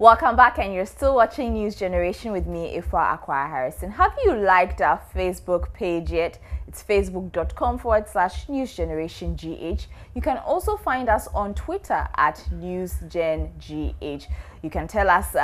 Welcome back, and you're still watching News Generation with me, Ifwa Akwa Harrison. Have you liked our Facebook page yet? It's facebook.com/newsgenerationgh. You can also find us on Twitter at newsgengh. You can tell us,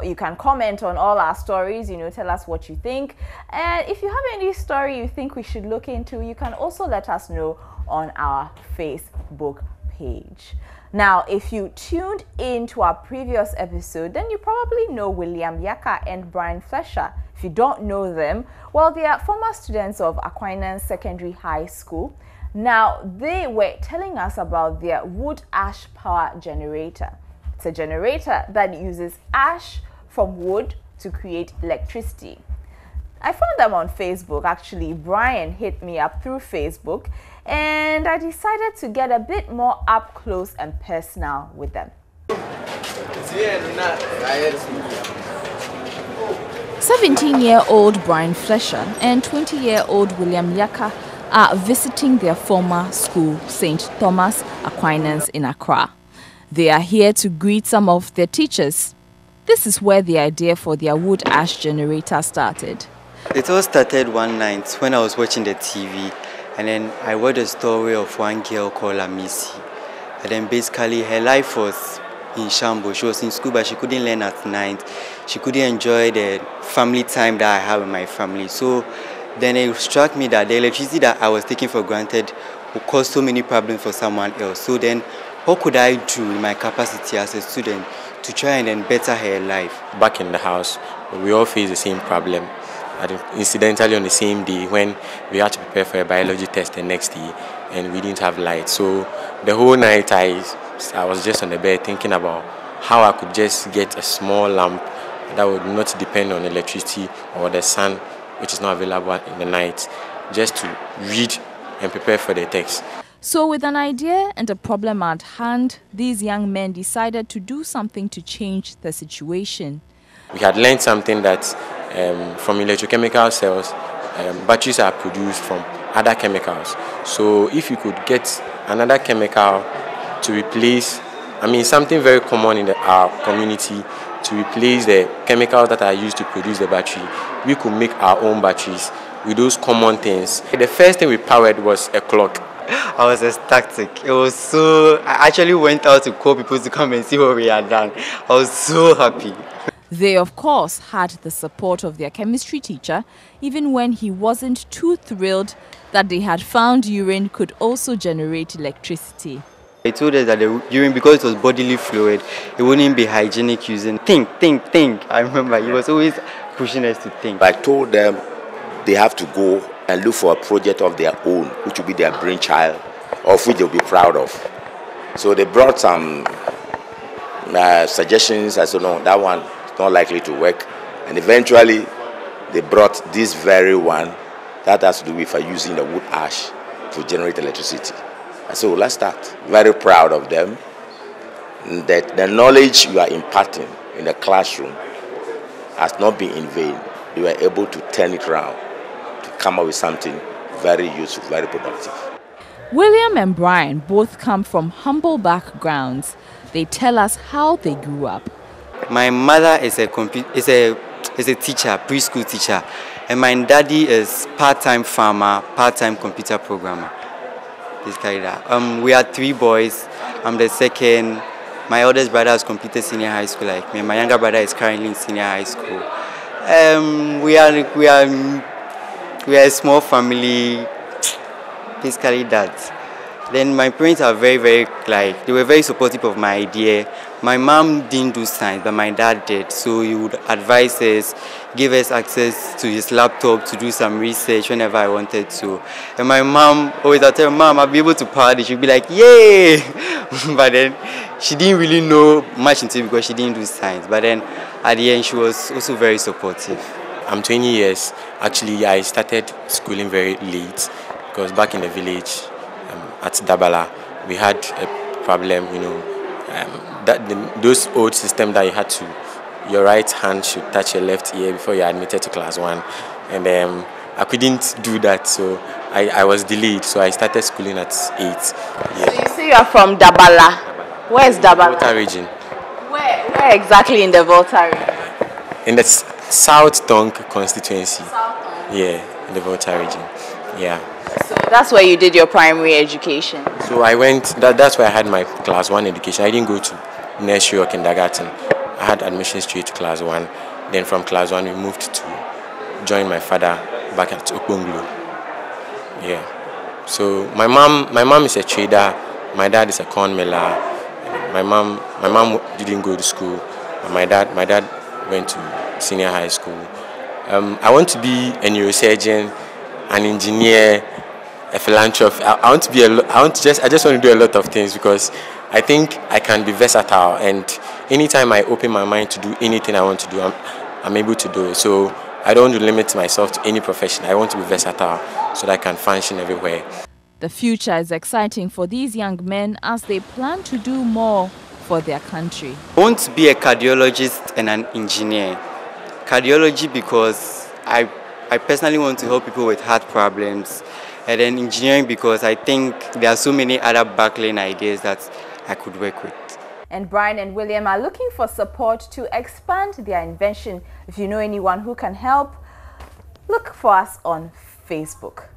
you can comment on all our stories, tell us what you think. And if you have any story you think we should look into, you can also let us know on our Facebook page. Now, if you tuned in to our previous episode, then you probably know William Yaka and Brian Flesher. If you don't know them, well, they are former students of Aquinas Secondary High School. Now, they were telling us about their wood ash power generator. It's a generator that uses ash from wood to create electricity. I found them on Facebook. Actually, Brian hit me up through Facebook, and I decided to get a bit more up close and personal with them. 17-year-old Brian Flesher and 20-year-old William Yaka are visiting their former school, St. Thomas Aquinas in Accra. They are here to greet some of their teachers. This is where the idea for their wood ash generator started. It all started one night when I was watching the TV, and then I watched a story of one girl called Amisi. And then basically her life was in shambles. She was in school, but she couldn't learn at night. She couldn't enjoy the family time that I have with my family. So then it struck me that the electricity that I was taking for granted would cause so many problems for someone else. So then what could I do in my capacity as a student to try and then better her life? Back in the house, we all face the same problem. Incidentally, on the same day when we had to prepare for a biology test the next day, and we didn't have light. So the whole night I was just on the bed thinking about how I could just get a small lamp that would not depend on electricity or the sun, which is not available in the night, just to read and prepare for the test. So with an idea and a problem at hand, these young men decided to do something to change the situation. We had learned something that from electrochemical cells, batteries are produced from other chemicals. So if you could get another chemical to replace, something very common in our community, to replace the chemicals that are used to produce the battery, we could make our own batteries with those common things. The first thing we powered was a clock. I was ecstatic. I actually went out to call people to come and see what we had done. I was so happy. They, of course, had the support of their chemistry teacher, even when he wasn't too thrilled that they had found urine could also generate electricity. They told us that the urine, because it was bodily fluid, it wouldn't be hygienic using. Think. I remember he was always pushing us to think. I told them they have to go and look for a project of their own, which will be their brainchild, of which they'll be proud of. So they brought some suggestions. I said, no, that one not likely to work, and eventually they brought this very one that has to do with using the wood ash to generate electricity. I said, well, let's start. Very proud of them, that the knowledge you are imparting in the classroom has not been in vain. You were able to turn it around to come up with something very useful, very productive. William and Brian both come from humble backgrounds. They tell us how they grew up. My mother is a teacher, preschool teacher, and my daddy is part-time farmer, part-time computer programmer. Basically that. We are three boys. I'm the second. My oldest brother has completed senior high school like me. My younger brother is currently in senior high school. We are a small family. Basically that. Then my parents are they were very supportive of my idea. My mom didn't do science, but my dad did. So he would advise us, give us access to his laptop to do some research whenever I wanted to. And my mom always, I tell her, Mom, I'll be able to power this. She'd be like, yay! But then she didn't really know much into it because she didn't do science. But then at the end, she was also very supportive. I'm 20 years. Actually, I started schooling very late because back in the village, at Dabala, we had a problem, those old systems that you had to, your right hand should touch your left ear before you're admitted to class 1. And I couldn't do that, so I was delayed, so I started schooling at 8. Yeah. So you say you are from Dabala. Where is Dabala? Water region. Where Where exactly in the Volta region? In the South Tonk constituency. Yeah, in the Volta region. Yeah. So that's where you did your primary education. So I went, that's where I had my class 1 education. I didn't go to nursery or kindergarten. I had admission straight to class 1. Then from class 1 we moved to join my father back at Okbonglo. Yeah. So my mom is a trader, my dad is a corn miller. My mom didn't go to school. My dad went to senior high school. I want to be a neurosurgeon, an engineer, a philanthropist. I just want to do a lot of things because I think I can be versatile, and anytime I open my mind to do anything I want to do, I'm able to do it. So I don't want to limit myself to any profession. I want to be versatile so that I can function everywhere. The future is exciting for these young men as they plan to do more for their country. I want to be a cardiologist and an engineer. Cardiology because I personally want to help people with heart problems, and then engineering because I think there are so many other backlane ideas that I could work with. And Brian and William are looking for support to expand their invention. If you know anyone who can help, look for us on Facebook.